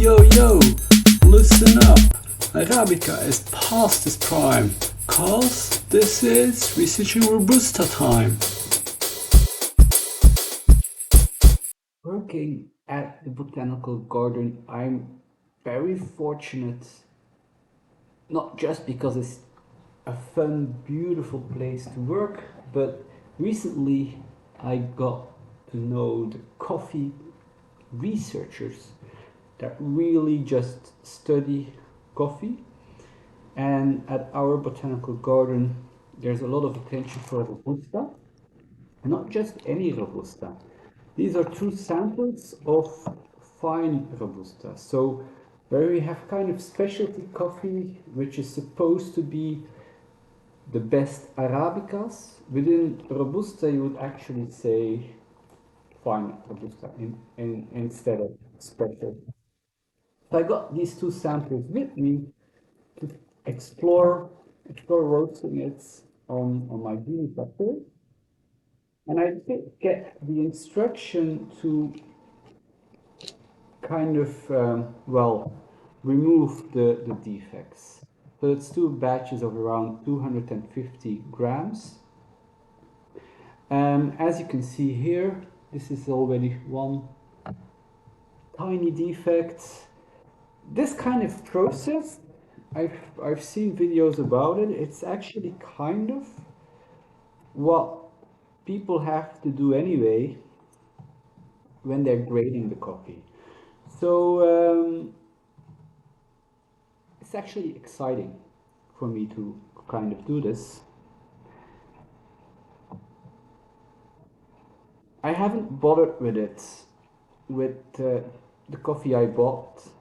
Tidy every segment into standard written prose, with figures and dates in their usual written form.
yo, yo, listen up. Arabica is past its prime, cause this is researching Robusta time. Working at the botanical garden, I'm very fortunate, not just because it's a fun, beautiful place to work, but recently I got to know the coffee researchers that really just study coffee. And at our botanical garden, there's a lot of attention for Robusta, and not just any Robusta. These are two samples of fine Robusta. So, where we have kind of specialty coffee, which is supposed to be the best Arabicas. Within Robusta, you would actually say fine Robusta instead of special. So I got these two samples with me to explore roasting it on my bean butter. And I did get the instruction to kind of, remove the defects. So it's two batches of around 250 grams. As you can see here, this is already one tiny defect. This kind of process, I've seen videos about it. It's actually kind of what people have to do anyway when they're grading the coffee. So it's actually exciting for me to kind of do this. I haven't bothered with it with the coffee I bought,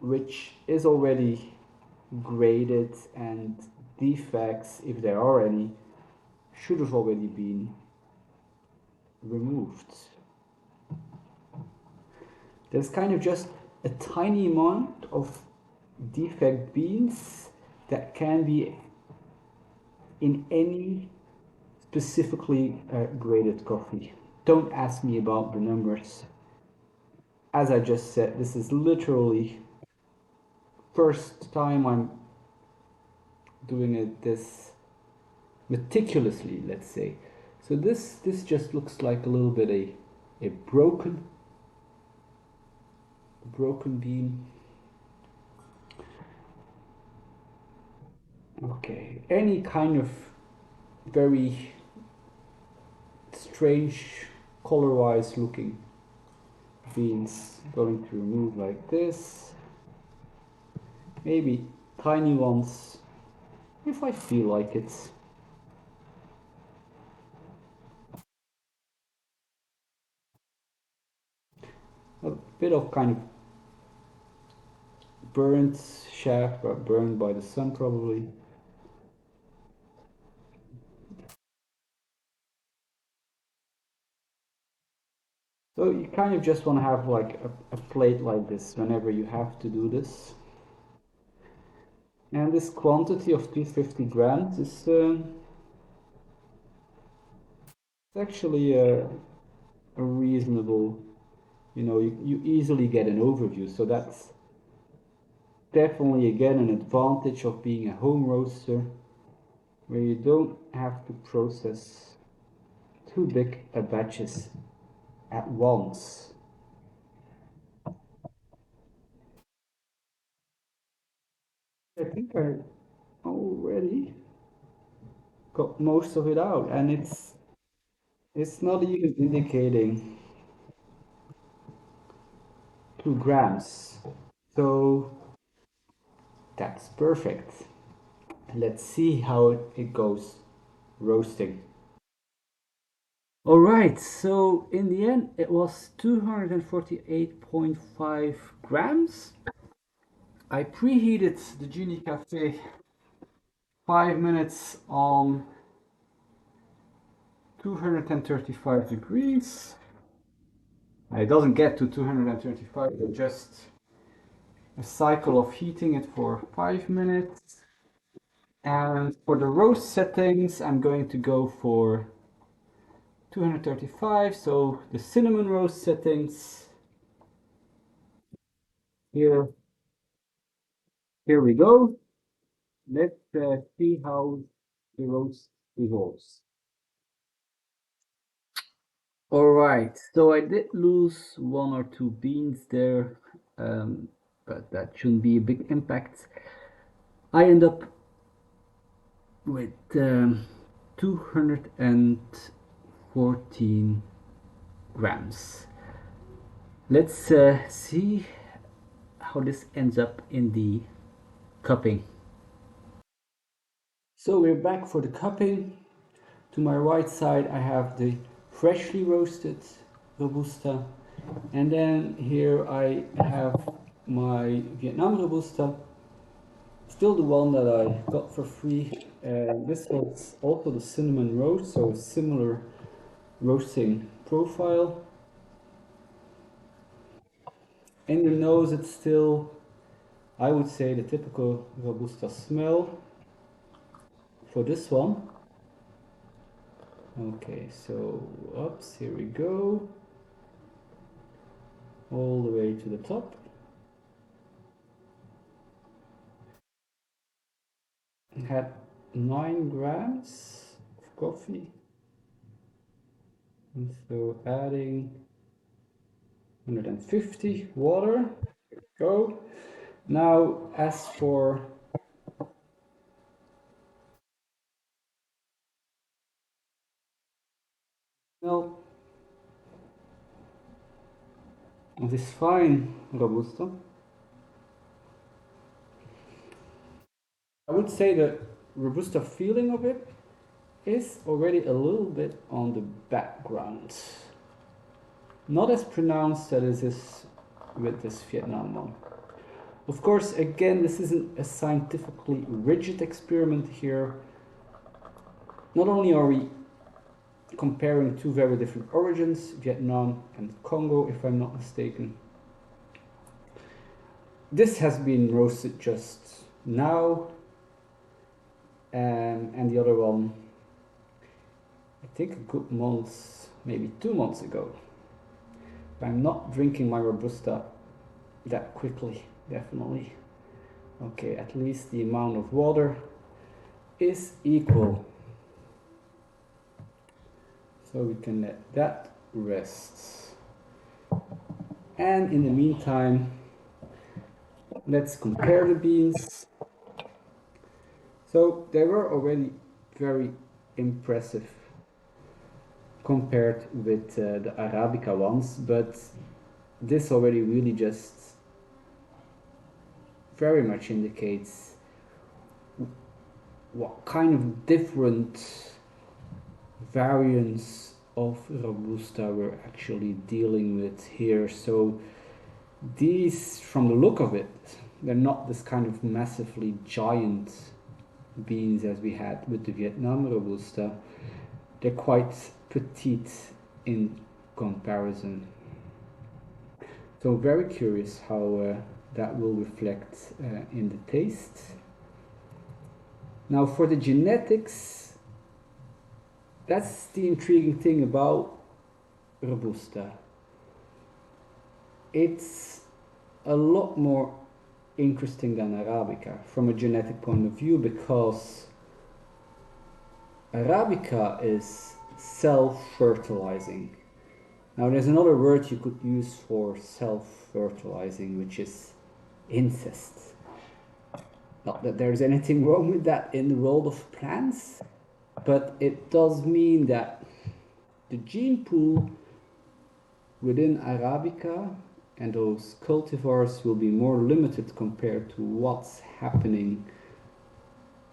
which is already graded, and defects, if there are any, should have already been removed. There's kind of just a tiny amount of defect beans that can be in any specifically graded coffee. Don't ask me about the numbers. As I just said, this is literally first time I'm doing it this meticulously, let's say. So this just looks like a little bit a broken bean. Okay, any kind of very strange color-wise looking beans going to remove like this. Maybe tiny ones if I feel like it. A bit of kind of burnt shaft, or burned by the sun probably. So you kind of just want to have like a plate like this whenever you have to do this. And this quantity of 250 grams is actually a reasonable, you easily get an overview. So that's definitely again an advantage of being a home roaster, where you don't have to process too big a batches at once. I think I already got most of it out, and it's not even indicating 2 grams. So that's perfect. Let's see how it goes roasting. All right, so in the end it was 248.5 grams. I preheated the Genie Cafe 5 minutes on 235 degrees. It doesn't get to 235, but just a cycle of heating it for 5 minutes. And for the roast settings, I'm going to go for 235, so the cinnamon roast settings. here, here we go. Let's see how the roast evolves. All right, so I did lose one or two beans there, um, but that shouldn't be a big impact. I end up with 214 grams. Let's see how this ends up in the cupping. So we're back for the cupping. To my right side I have the freshly roasted Robusta, and then here I have my Vietnam Robusta, still the one that I got for free. This was also the cinnamon roast, so a similar roasting profile. In the nose it's still, I would say, the typical Robusta smell for this one. Okay, so oops, here we go, all the way to the top. It had 9 grams of coffee, and so adding 150 water. There we go. Now, as for well, this fine Robusta, I would say the Robusta feeling of it is already a little bit on the background. Not as pronounced as it is with this Vietnam one. Of course, again, this isn't a scientifically rigid experiment here. Not only are we comparing two very different origins, Vietnam and Congo, if I'm not mistaken. This has been roasted just now, and the other one, I think a good month, maybe 2 months ago. I'm not drinking my Robusta that quickly, definitely. Okay, at least the amount of water is equal. So we can let that rest. And in the meantime, let's compare the beans. So they were already very impressive compared with the Arabica ones, but this already really just very much indicates what kind of different variants of Robusta we're actually dealing with here. So these, from the look of it, they're not this kind of massively giant beans as we had with the Vietnam Robusta. They're quite petite in comparison. So very curious how that will reflect in the taste. Now for the genetics, that's the intriguing thing about Robusta. It's a lot more interesting than Arabica from a genetic point of view, because Arabica is self-fertilizing. Now there's another word you could use for self-fertilizing, which is incest. Not that there's anything wrong with that in the world of plants, but it does mean that the gene pool within Arabica and those cultivars will be more limited compared to what's happening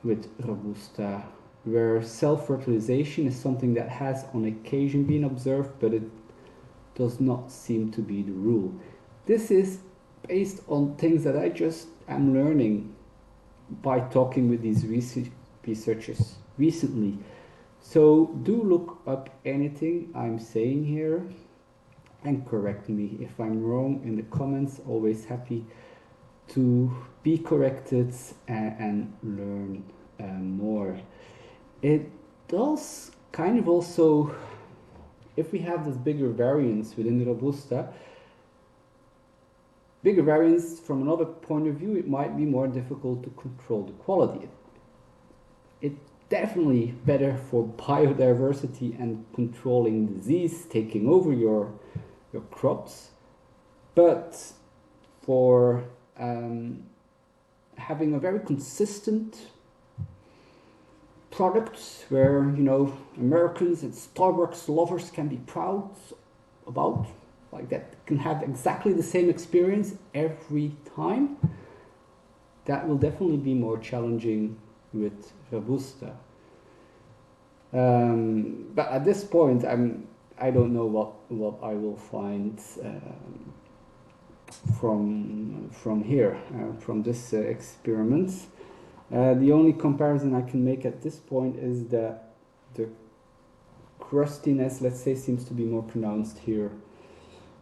with Robusta, where self-fertilization is something that has on occasion been observed, but it does not seem to be the rule. This is based on things that I just am learning by talking with these researchers recently. So do look up anything I'm saying here and correct me if I'm wrong in the comments. Always happy to be corrected and learn more. It does kind of also, if we have this bigger variance within the Robusta, bigger variants, from another point of view, it might be more difficult to control the quality. It's definitely better for biodiversity and controlling disease taking over your crops, but for having a very consistent product where, you know, Americans and Starbucks lovers can be proud about, like that can have exactly the same experience every time, that will definitely be more challenging with Robusta. But at this point, I don't know what I will find from here, from this experiment. The only comparison I can make at this point is that the crustiness, let's say, seems to be more pronounced here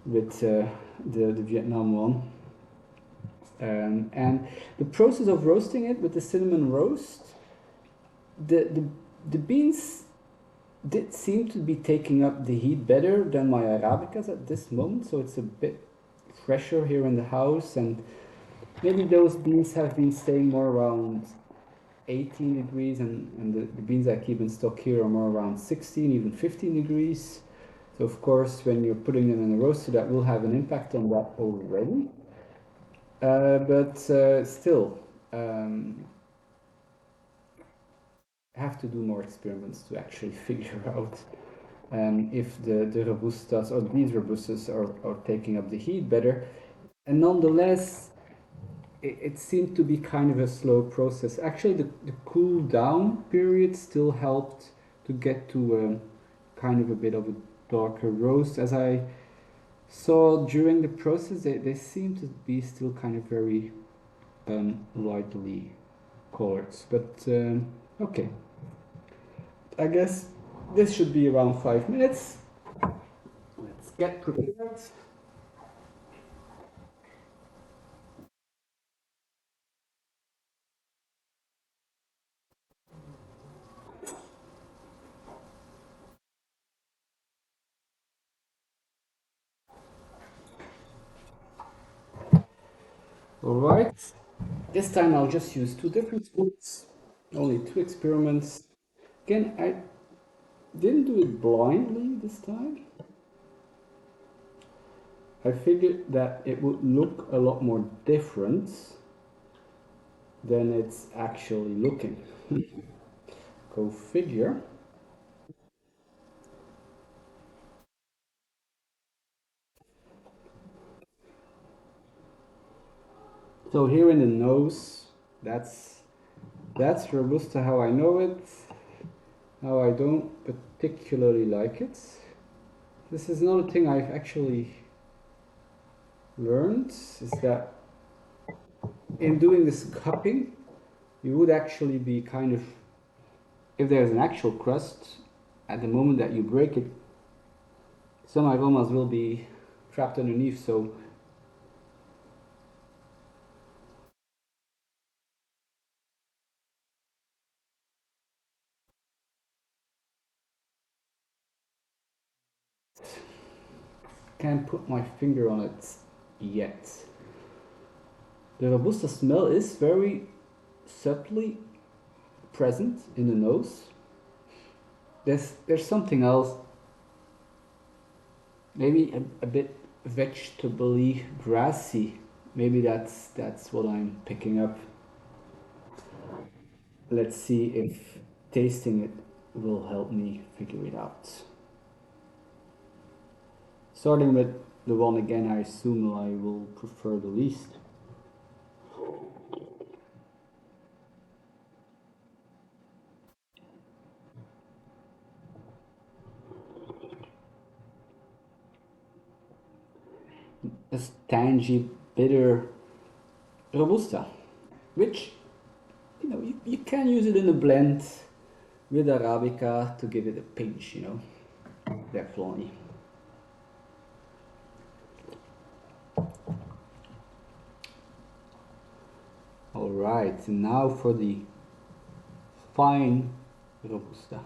with the Vietnam one. And the process of roasting it with the cinnamon roast, the beans did seem to be taking up the heat better than my Arabicas at this moment, so it's a bit fresher here in the house, and maybe those beans have been staying more around 18 degrees, and the beans I keep in stock here are more around 16, even 15 degrees. So of course, when you're putting them in a roaster, that will have an impact on that already. But still, have to do more experiments to actually figure out if the Robustas or these Robustas are taking up the heat better. And nonetheless, it seemed to be kind of a slow process. Actually, the cool down period still helped to get to kind of a bit of a darker roast. As I saw during the process, they seem to be still kind of very lightly colored. But okay, I guess this should be around 5 minutes. Let's get prepared. Alright, this time I'll just use two different spoons, only two experiments. Again, I didn't do it blindly this time. I figured that it would look a lot more different than it's actually looking. Go figure. So here in the nose, that's Robusta how I know it, how I don't particularly like it. This is another thing I've actually learned, is that in doing this cupping, you would actually be kind of, if there's an actual crust, at the moment that you break it, some aromas will be trapped underneath, so can't put my finger on it yet. The Robusta smell is very subtly present in the nose. There's something else, maybe a bit vegetably grassy. Maybe that's what I'm picking up. Let's see if tasting it will help me figure it out. Starting with the one again, I assume I will prefer the least. A tangy, bitter Robusta, which, you know, you can use it in a blend with Arabica to give it a pinch, you know, definitely. Alright, now for the fine Robusta.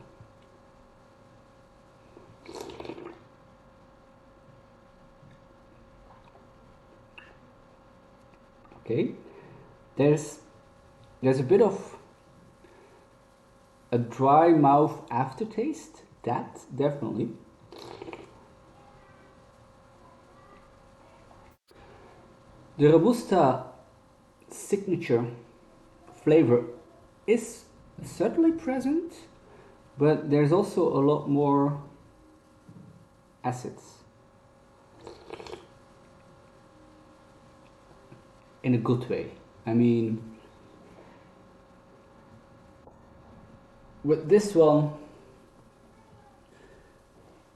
Okay, there's a bit of a dry mouth aftertaste, that definitely. The Robusta signature flavor is certainly present, but there's also a lot more acids in a good way. I mean, with this one,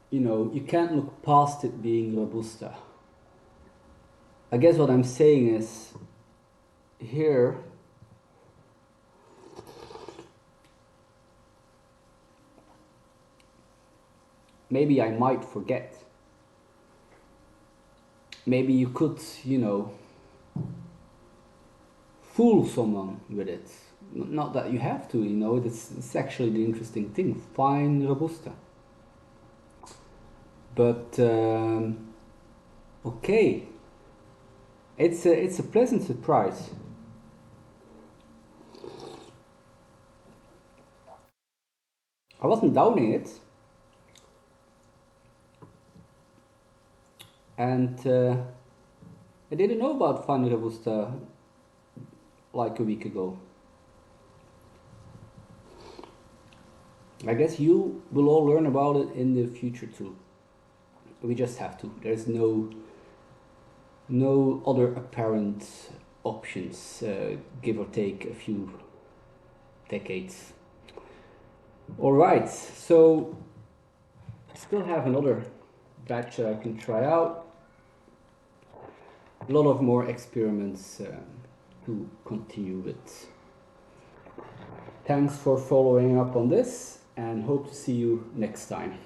you know, you can't look past it being Robusta. I guess what I'm saying is here maybe I might forget. Maybe you could, you know, fool someone with it. Not that you have to, you know, it's actually the interesting thing. Fine Robusta. But okay, it's a pleasant surprise. I wasn't downing it, and I didn't know about Fine Robusta like a week ago. I guess you will all learn about it in the future too. We just have to. There's no other apparent options, give or take a few decades. All right, so I still have another batch that I can try out. A lot of more experiments to continue with. Thanks for following up on this, and hope to see you next time.